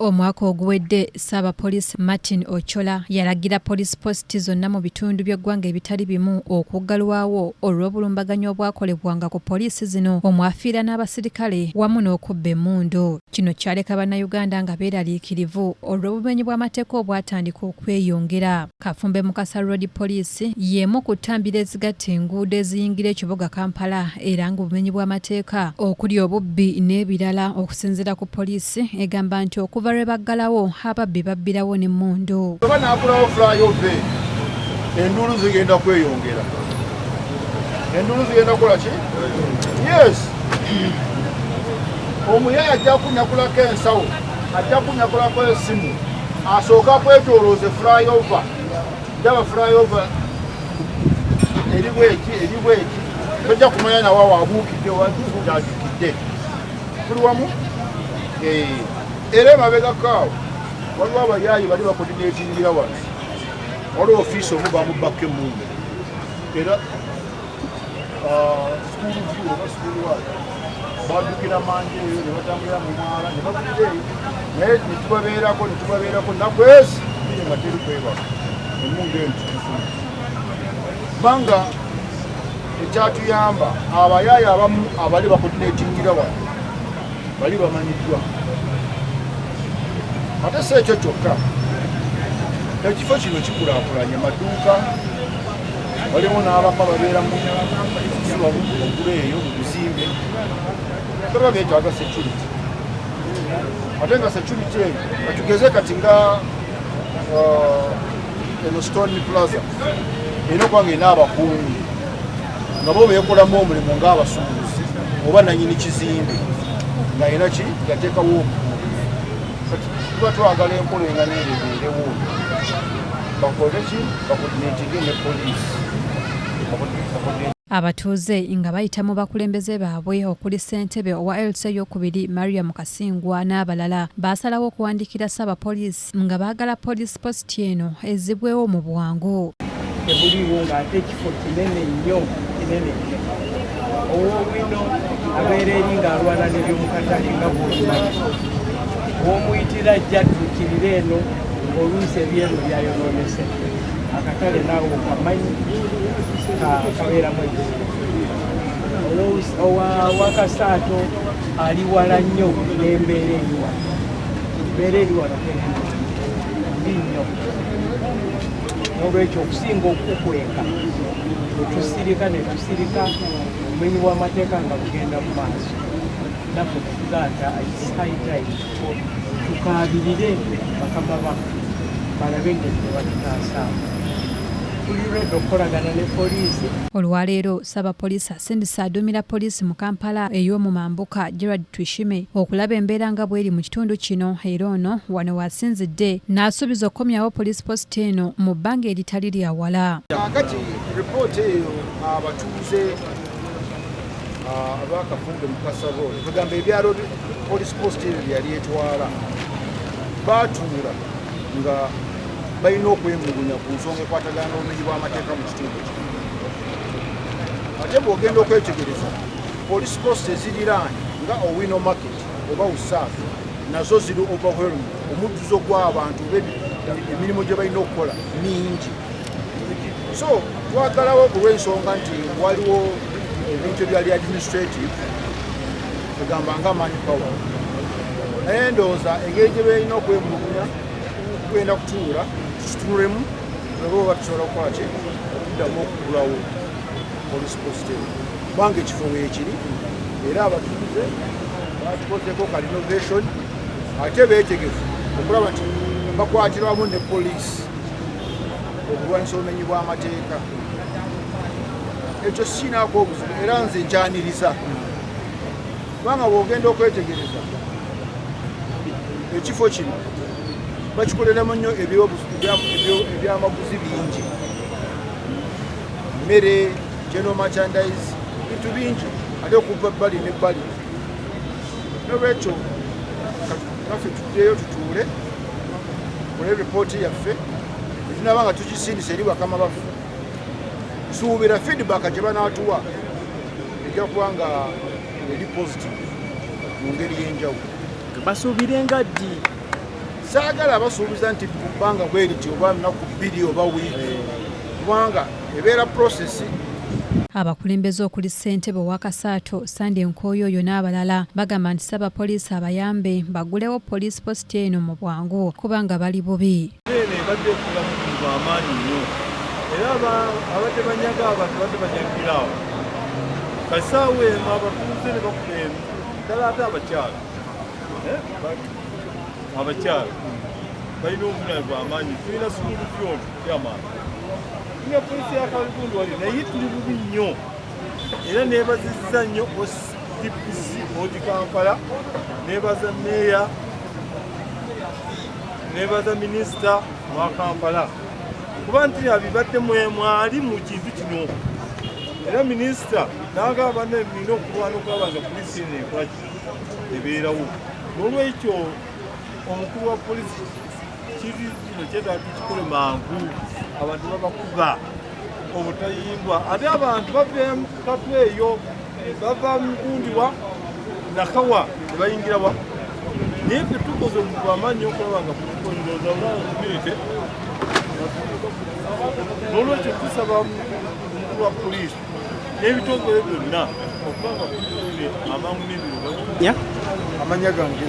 Omwaka oguwedde Ssabapoliisi Martin Ochura yalagira poliisi posti zonna mu bitundu by'eggwanga ebitali bimu okugalwawo olw'obulumbaganyi obwakolebwanga ku poliisi zino, omwafira nabasilikale wamu n'okubba emmundu. Kino kyaleka bannayuganda nga beeraliikirivu olw'obumenyi bw'amateeka obwatandika okweyongera. Kafumbe Mukasa Road Poliisi y'emu ku ttambiro ezigatta enguudo eziyingira ekibuga Kampala era ng'obumenyi bw'amateeka okuli obubbi n'ebirala okusinziira ku poliisi egamba nti okuva lwe baggalawo Ababbi babbirawo n'emmundu. Baba naakulawo flyover enduulu zigenda kweyongera. Enduulu zigenda kukola ki? Yes. Omuyaya ajja kunyakulako ensawo, ajja kunyakulako essimu, asooka kwetoolooza flyover. Ndaba flyover eri bweki tojja kumanya nawa waabuukidde wagyajukidde. Tuli wamu? Era emabegako awo waliwo abayaayi bali bakoordinatingira wano. Waliwo ofiisi omu bamubbako emmundu. Era sikuulu waayo baddukira manje eyo ne batambulira mu mwala ne babugira eyo naye netubabeerako nakwezi biri nga teri kwebaka emmundu eyo netufuna. Kubanga ekyatuyamba abayaayi abamu abali bakoordinatingira wano bali bamanyiddwa. Ate si ekyo kyokka, ekifo kino kikulaakulanye amaduuka, waliwo n'abaka babeera mu ogulu eyo mu bizimbe, baba beetaaga security. Ate nga security eyo katugeze kati nga eno Stone Plaza erina okuba nga erina abakuumi nga bo beekolamu omulimu ng'abasuubuzi oba nannyini kizimbe ng'ayina ki yateekawo tuba twagala enkola nga neereerewo bakole ki bakoordinatinge ne poliisi. Abatuuze nga bayita mu bakulembeze baabwe okuli ssentebe owa LC ey'okubiri Mariam Kasingwa n'abalala baasalawo okuwandiikira Ssabapoliisi nga baagala poliisi positi eno ezzibwewo mu bwangu. Tebuliwo ng'ate ekifo kinene nnyo kinene. Ow'owino abeera eri ng'alwana n'ebyomukatale nga bw'omanyi. Omuyitira ajja tuukirira eno oluusi ebyeno byayonoonese. Akatale naawe okamanyi kabeeramu ebizibu. Owakasaato ali wala nnyo n'embeera eriwa. Embeera eriwa mbi nnyo. N'olwekyo okusinga okukweka netusirika obumenyi bw'amateeka nga bugenda mu maaso. Naffe tugaata isaitai tukaabirire bakama baffe balabe engeri batutaasaamu. Tulirwedde okukolagana ne poliisi. Olwaleero Ssabapoliisi asindise aduumira poliisi mu Kampala ey'omu Mambuka Gerald Twishime okulaba embeera nga bw'eri mu kitundu kino era ono wano wasinzidde n'asuubiza okukomyawo poliisi positi eno mu bbanga eritali lya wala. Kakati ripooti eyo abatuuze aba Kafumbe Mukasa bagamba ebyalo poliisi positi eyo yali etwala baatuula nga balina okwemulugunya ku nsonga ekwatagana n'obumenyi bw'amateeka mu kitundu kino. Ate bw'ogenda okwetegereza poliisi positi eziriraanye nga Owino market oba Usaafi nazo ziri overwhelmed. Omujjuzo gw'abantu emirimu gye balina okukola mingi. So twagalawo olw'ensonga nti waliwo ebintu ebyali administrative egamba nga manpower. Naye ndowooza engeri gye balina okwemulugunya kugenda kutuula tutunulemu nabo batusobola okukola ki okuddamu okugulawo poliisi positi eyo kubanga ekifo weekiri era abatuuze batukozeeko ka renovation ate beetegefu okulaba nti bakwatirwamu ne poliisi okulwanyisa obumenyi bw'amateeka. Ekyo sinaako obuzibu era nze nkyaniriza kubanga bw'ogenda okwetegereza ekifo kino bakikoleramu nnyo ebyamaguzi bingi, mmere, general merchandise, bintu bingi ate okuva ebbali n'ebbali. Nolwekyo naffe tuddeyo tutuule kole ripooti yaffe etunaba nga tugisindisa eri bakama baffe. Suubira feedback gye banaatuwa ejja kuba nga eri positive mu ngeri y'enjawulo. Basuubire nga ddi saagala abasuubiza nti bbanga bwe liti oba lunaku 2 oba wiiki kubanga ebeera prosesi. Abakulembeze okuli ssentebe wa Kasaato Sande Nkooyoyo n'abalala bagamba nti Ssabapoliisi abayambe bagulewo poliisi post eno mu bwangu kubanga bali bubi. Badde okulamu amaanyi nnyo era abadde banyaga abantu badde banyagirawo kasaawe emu abatuuze ne bakuba emu ddala ate abakyala balina obuvunaanyizibwa amaanyi. Tulina sukulu fyoni yamaanyi tulina poliisi yakaligundu wali naye tuli bubi nnyo era neebazizza nnyo DPC odi Kampala, neebaza meeya, neebaza minisita wa Kampala kuba nti abibadde mwali mu kintu kino era minisita n'agamba nina okulwana okulaba nga poliisi eno ekola ebeerawo. N'olwekyo omukulu wa poliisi kiri kino kyetaaga tukikole mangu abantu babakuba obutayimbwa ate abantu bava katwe eyo bava mukundiwa nakawa ne bayingirawa naye ffe tukoze omuntu amaanyi okulaba nga tukondoza olwabirite. N'olwekyo tusaba omukulu wa poliisi n'ebitongole byonna okuba nga tukoze amangu n'ebiro. Amanya gange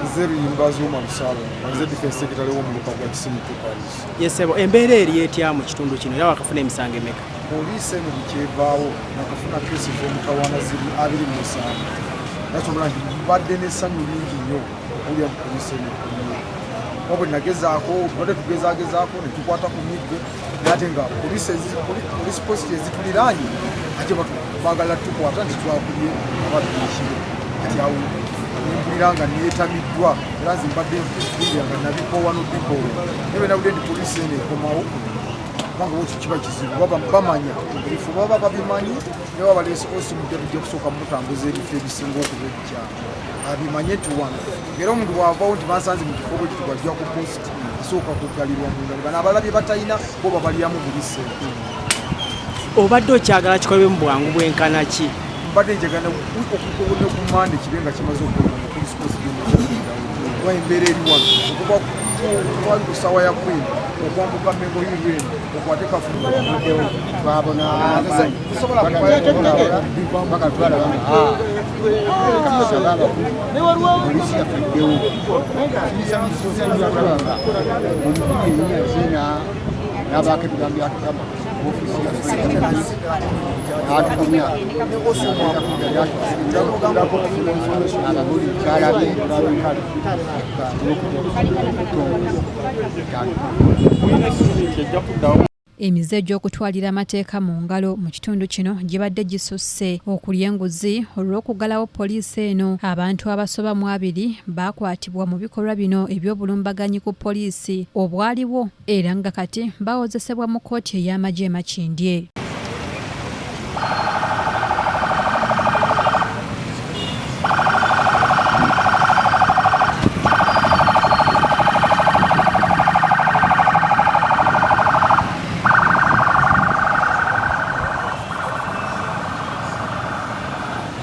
nze Luyimba Zuma Lusalo, nze defense secretary w'omuluka gwa Kisimu Police. Yesebo embeera eri etya mu kitundu kino era wakafuna emisango emeka? Poliisi eno bikyevaawo nakafuna kesi z'omutawaana ziri 27. Nakyobula nti mbadde n'essanyu lingi nnyo okulya mu poliisi eno wabwe nagezaako tubadde tugezaagezaako ne tukwata ku miggo naye ate nga poliisi post ezituliraanye ate baagala tukwata nti twakulye ababbiikiro ati awo nempulira nga neetamiddwa era nze mbadde nfulira nga nabikoowa n'obbikoowa naye nabudde nti poliisi eno ekomawo kubanga bwekyo kiba kizibu bamanya ebifo baba babimanyi ne baba baleese osimudde tujja kusooka mutambuza ebifo ebisinga okuba ebikyama abimanye nti wano era omuntu bwavawo nti basanze mu kifo bwe kiti bajja ku post asooka kugalirwa munda bano abalabye batalina bo babalyamu buli ssente. Obadde okyagala kikolebwe mu bwangu bwenkana ki? Mbadde njagala okukola ku Mande kibe nga kimaze okukolebwa mu poliisi post kuba embeera eri wano okuba twali ku ssaawa ya kwenda okwambuka Mengo Hill eno okwate Kafumbe twabona poliisi yafuddewo n'abakebigambya ofisi atukumya abaguli kyalabe Emize gy'okutwalira amateeka mu ngalo mu kitundu kino gibadde gisusse okulya enguzi olw'okuggalawo poliisi eno. Abantu abasoba mu 2 baakwatibwa mu bikolwa bino eby'obulumbaganyi ku poliisi obwaliwo era nga kati bawozesebwa mu kkooti ey'amagye e Makindye.